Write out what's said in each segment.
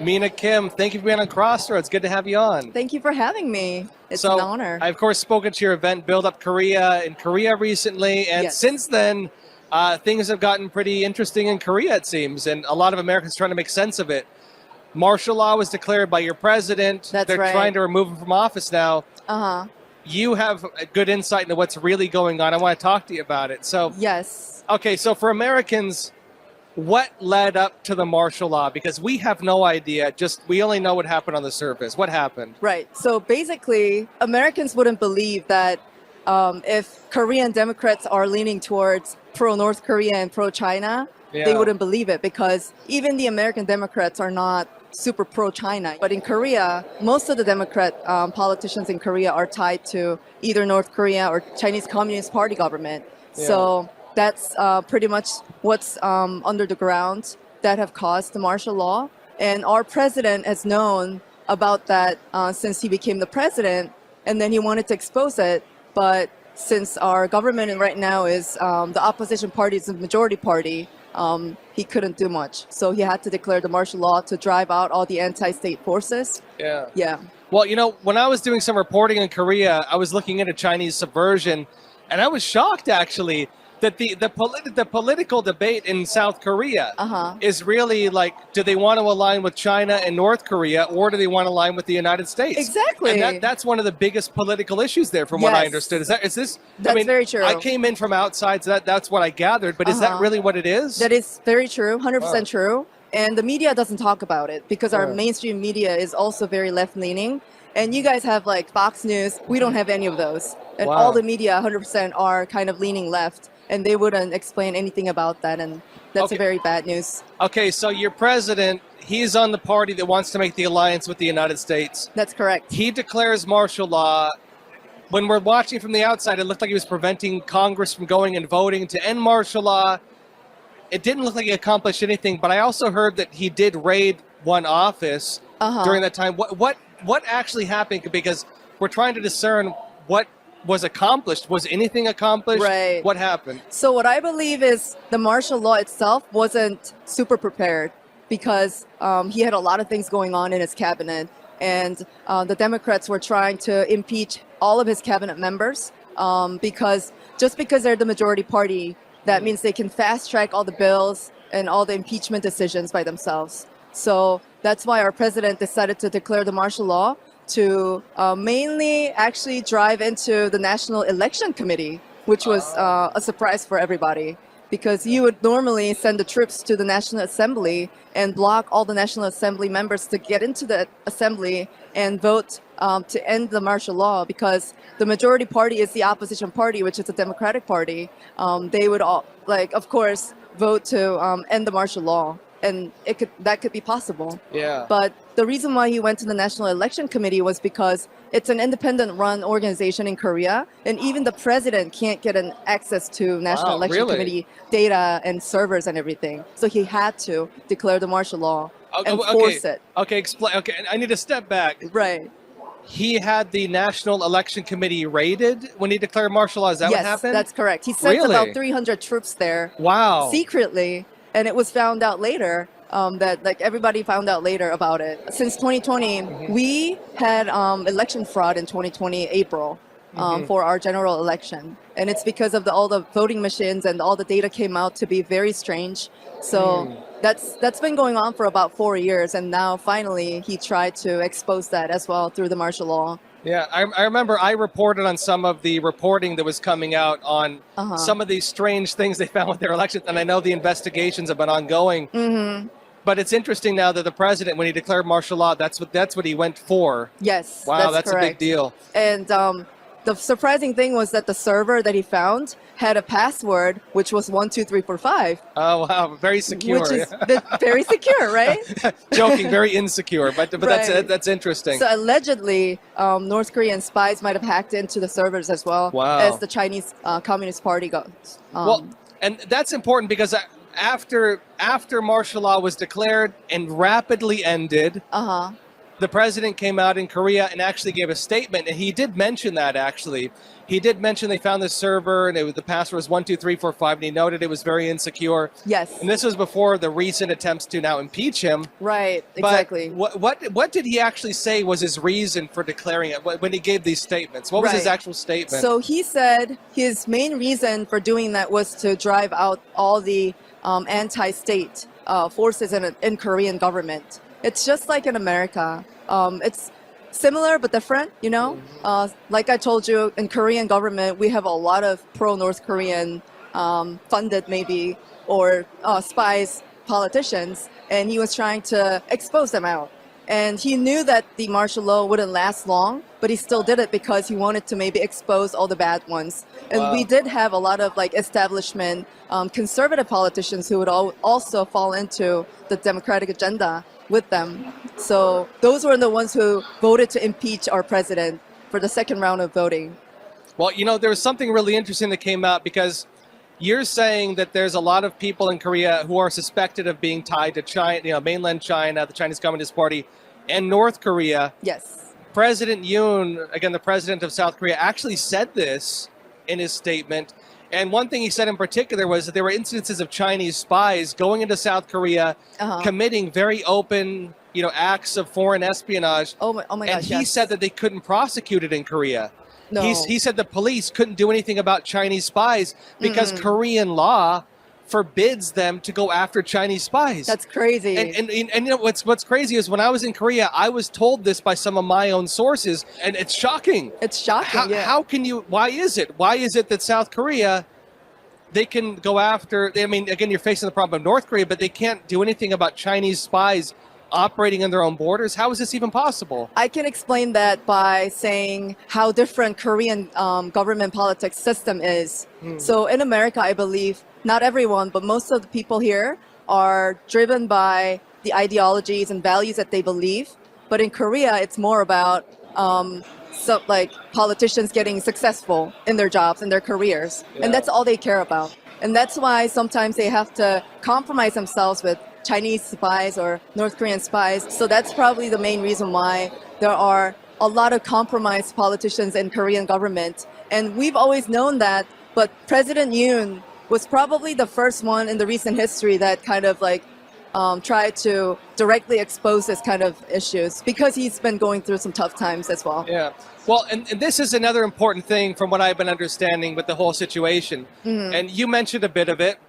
Mina Kim, thank you for being on Crossroads. Good to have you on. Thank you for having me. It's an honor. I, of course, spoken to your event, Build Up Korea, in Korea recently. And Yes. since then, things have gotten pretty interesting in Korea, it seems. And a lot of Americans trying to make sense of it. Martial law was declared by your president. That's They're right. trying to remove him from office now. Uh-huh. You have a good insight into what's really going on. I want to talk to you about it. So, Yes. okay, so for Americans, what led up to the martial law? Because we have no idea. We only know what happened on the surface. What happened? Right. So basically, Americans wouldn't believe that if Korean Democrats are leaning towards pro-North Korea and pro-China, they wouldn't believe it, because even the American Democrats are not super pro-China. But in Korea, most of the Democrat politicians in Korea are tied to either North Korea or Chinese Communist Party government. Yeah. So that's pretty much what's under the ground that have caused the martial law. And our president has known about that since he became the president, and then he wanted to expose it. But since our government right now is the opposition party is the majority party, he couldn't do much. So he had to declare the martial law to drive out all the anti-state forces. Yeah. Yeah. Well, you know, when I was doing some reporting in Korea, I was looking into Chinese subversion, and I was shocked, actually, that the political debate in South Korea is really like, do they want to align with China and North Korea, or do they want to align with the United States? Exactly. And that's one of the biggest political issues there, from what I understood. Is this? That's very true. I came in from outside, so that's what I gathered. But is that really what it is? That is very true, 100% true. And the media doesn't talk about it, because our mainstream media is also very left-leaning. And you guys have like Fox News. We don't have any of those. And all the media, 100%, are kind of leaning left. And they wouldn't explain anything about that. And that's a very bad news. Okay, so your president, he's on the party that wants to make the alliance with the United States. That's correct. He declares martial law. When we're watching from the outside, it looked like he was preventing Congress from going and voting to end martial law. It didn't look like he accomplished anything, but I also heard that he did raid one office during that time. What actually happened? Because we're trying to discern what was accomplished. Was anything accomplished? Right. What happened? So what I believe is the martial law itself wasn't super prepared, because he had a lot of things going on in his cabinet, and the Democrats were trying to impeach all of his cabinet members because they're the majority party, that means they can fast track all the bills and all the impeachment decisions by themselves. So that's why our president decided to declare the martial law, to mainly actually drive into the National Election Committee, which was a surprise for everybody, because you would normally send the troops to the National Assembly and block all the National Assembly members to get into the assembly and vote to end the martial law, because the majority party is the opposition party, which is the Democratic Party. They would all, of course, vote to end the martial law. And that could be possible. Yeah. But the reason why he went to the National Election Committee was because it's an independent-run organization in Korea, and even the president can't get an access to National Election Committee data and servers and everything. So he had to declare the martial law and force it. Okay, explain. Okay, I need to step back. Right. He had the National Election Committee raided when he declared martial law. Is that what happened? Yes, that's correct. He sent about 300 troops there. Wow. Secretly. And it was found out later that everybody found out later about it. Since 2020, we had election fraud in 2020 April for our general election, and it's because of all the voting machines, and all the data came out to be very strange. So that's been going on for about 4 years, and now finally he tried to expose that as well through the martial law. Yeah, I remember I reported on some of the reporting that was coming out on some of these strange things they found with their elections, and I know the investigations have been ongoing. But it's interesting now that the president, when he declared martial law, that's what he went for. Yes, wow, that's correct. A big deal. And the surprising thing was that the server that he found had a password, which was 12345. Oh wow, very secure. Which is very secure, right? Joking, very insecure, but that's interesting. So allegedly, North Korean spies might have hacked into the servers as well as the Chinese Communist Party goes. Well, and that's important, because after martial law was declared and rapidly ended, the president came out in Korea and actually gave a statement, and he did mention that, actually. He did mention they found this server, and the password was 12345, and he noted it was very insecure. Yes. And this was before the recent attempts to now impeach him. Right, But exactly. what did he actually say was his reason for declaring it when he gave these statements? What was his Right. actual statement? So he said his main reason for doing that was to drive out all the anti-state forces in Korean government. It's just like in America. It's similar but different, you know? Like I told you, in Korean government, we have a lot of pro-North Korean funded maybe or spies politicians, and he was trying to expose them out. And he knew that the martial law wouldn't last long, but he still did it because he wanted to maybe expose all the bad ones. And Wow. we did have a lot of like establishment conservative politicians who would also fall into the Democratic agenda with them. So those were the ones who voted to impeach our president for the second round of voting. Well, you know, there was something really interesting that came out because you're saying that there's a lot of people in Korea who are suspected of being tied to China, you know, mainland China, the Chinese Communist Party, and North Korea. Yes. President Yoon, again, the president of South Korea, actually said this in his statement. And one thing he said in particular was that there were instances of Chinese spies going into South Korea, committing very open, you know, acts of foreign espionage. Oh my And gosh, he yes. said that they couldn't prosecute it in Korea. No. He said the police couldn't do anything about Chinese spies because Korean law forbids them to go after Chinese spies. That's crazy. And you know what's crazy is when I was in Korea, I was told this by some of my own sources, and it's shocking. It's shocking, How, yeah. how can you? Why is it? Why is it that South Korea, they can go after? I mean, again, you're facing the problem of North Korea, but they can't do anything about Chinese spies operating in their own borders. How is this even possible? I can explain that by saying how different Korean government politics system is. So in America, I believe not everyone, but most of the people here are driven by the ideologies and values that they believe. But in Korea, it's more about like politicians getting successful in their jobs and their careers, and that's all they care about. And that's why sometimes they have to compromise themselves with Chinese spies or North Korean spies. So that's probably the main reason why there are a lot of compromised politicians in Korean government. And we've always known that, but President Yoon was probably the first one in the recent history that kind of like tried to directly expose this kind of issues because he's been going through some tough times as well. Yeah. Well, and this is another important thing from what I've been understanding with the whole situation. And you mentioned a bit of it,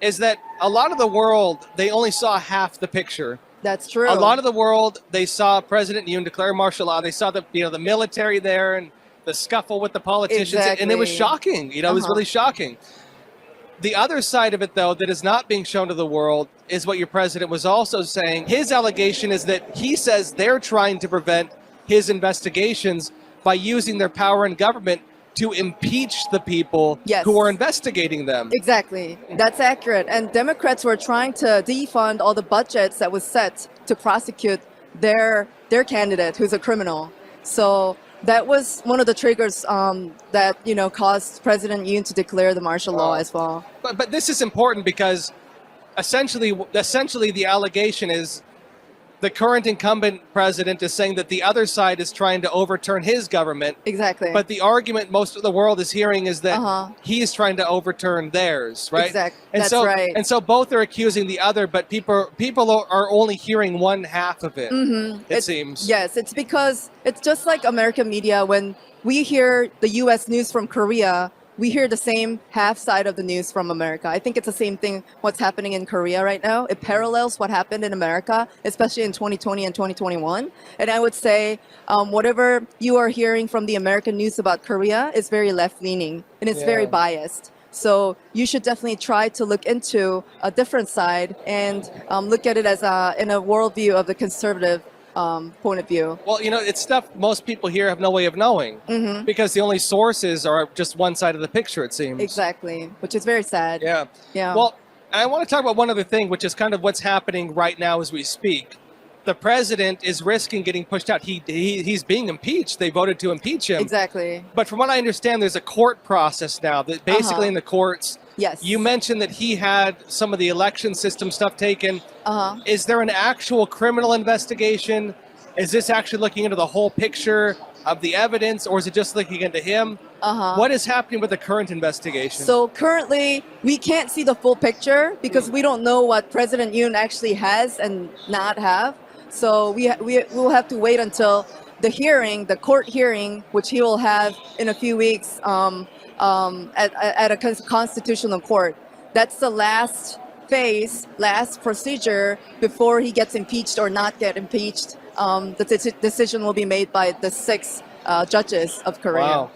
is that a lot of the world, they only saw half the picture. That's true. A lot of the world, they saw President Yoon declare martial law. They saw the military there and the scuffle with the politicians, and it was Exactly. shocking. You know, it was really shocking. The other side of it, though, that is not being shown to the world is what your president was also saying. His allegation is that he says they're trying to prevent his investigations by using their power in government to impeach the people Yes. who are investigating them. Exactly. That's accurate. And Democrats were trying to defund all the budgets that was set to prosecute their candidate who's a criminal. So that was one of the triggers that, you know, caused President Yoon to declare the martial law as well. But this is important because essentially the allegation is the current incumbent president is saying that the other side is trying to overturn his government. Exactly. But the argument most of the world is hearing is that he is trying to overturn theirs, right? Exactly. And That's so, right. And so both are accusing the other, but people are only hearing one half of it. It seems. Yes, it's because it's just like American media. When we hear the U.S. news from Korea, we hear the same half side of the news from America. I think it's the same thing what's happening in Korea right now. It parallels what happened in America, especially in 2020 and 2021. And I would say whatever you are hearing from the American news about Korea is very left-leaning and it's very biased. So you should definitely try to look into a different side and look at it as in a worldview of the conservative point of view. Well, you know, it's stuff most people here have no way of knowing because the only sources are just one side of the picture, it seems. Exactly, which is very sad. Yeah. Yeah. Well, I want to talk about one other thing, which is kind of what's happening right now as we speak. The president is risking getting pushed out. He's being impeached. They voted to impeach him. Exactly. But from what I understand, there's a court process now that basically in the courts. Yes. You mentioned that he had some of the election system stuff taken. Is there an actual criminal investigation? Is this actually looking into the whole picture of the evidence, or is it just looking into him? What is happening with the current investigation? So currently, we can't see the full picture because we don't know what President Yoon actually has and not have. So we will have to wait until the hearing, the court hearing, which he will have in a few weeks at a constitutional court. That's the last phase, last procedure before he gets impeached or not get impeached. The decision will be made by the 6 judges of Korea. Wow.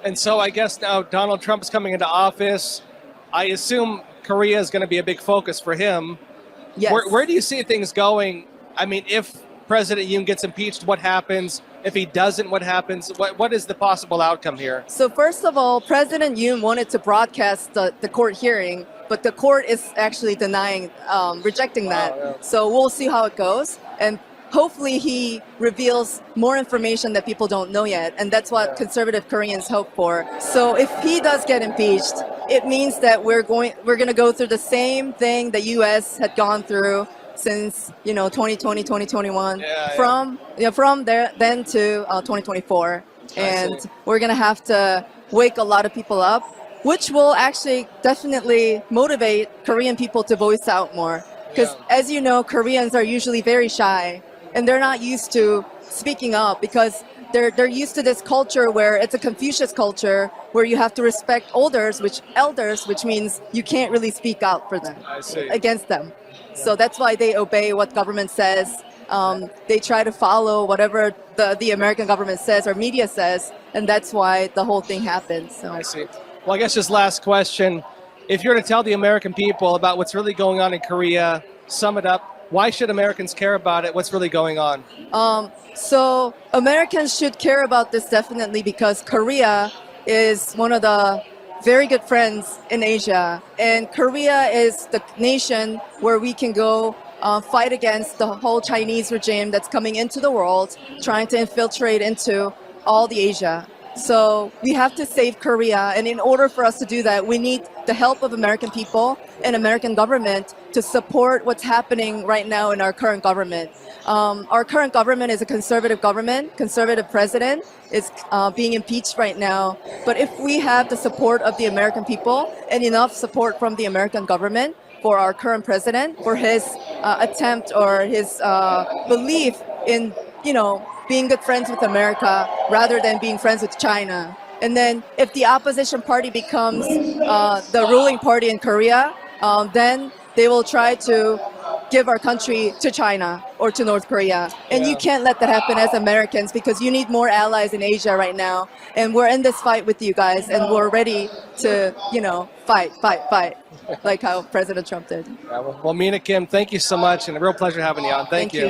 And so I guess now Donald Trump is coming into office. I assume Korea is going to be a big focus for him. Yes. Where do you see things going? I mean, if President Yoon gets impeached, what happens? If he doesn't, what happens? What is the possible outcome here? So first of all, President Yoon wanted to broadcast the court hearing, but the court is actually denying, rejecting that. Yeah. So we'll see how it goes. And hopefully he reveals more information that people don't know yet. And that's what conservative Koreans hope for. So if he does get impeached, it means that we're going to go through the same thing the U.S. had gone through since 2020, 2021, from then to 2024, and we're gonna have to wake a lot of people up, which will actually definitely motivate Korean people to voice out more. Because as you know, Koreans are usually very shy, and they're not used to speaking up because they're used to this culture where it's a Confucius culture where you have to respect elders, which means you can't really speak out for them, against them. So that's why they obey what government says. They try to follow whatever the American government says or media says, and that's why the whole thing happens. So. I see. Well, I guess just last question. If you're to tell the American people about what's really going on in Korea, sum it up. Why should Americans care about it? What's really going on? So Americans should care about this definitely because Korea is one of the very good friends in Asia, and Korea is the nation where we can go fight against the whole Chinese regime that's coming into the world, trying to infiltrate into all the Asia. So we have to save Korea, and in order for us to do that, we need the help of American people and American government to support what's happening right now in our current government. Our current government is a conservative government. Conservative president is being impeached right now. But if we have the support of the American people and enough support from the American government for our current president, for his attempt or his belief in, being good friends with America rather than being friends with China. And then if the opposition party becomes the ruling party in Korea, then they will try to give our country to China or to North Korea. And you can't let that happen as Americans because you need more allies in Asia right now. And we're in this fight with you guys, and we're ready to, fight, like how President Trump did. Well, Mina Kim, thank you so much, and a real pleasure having you on. Thank you.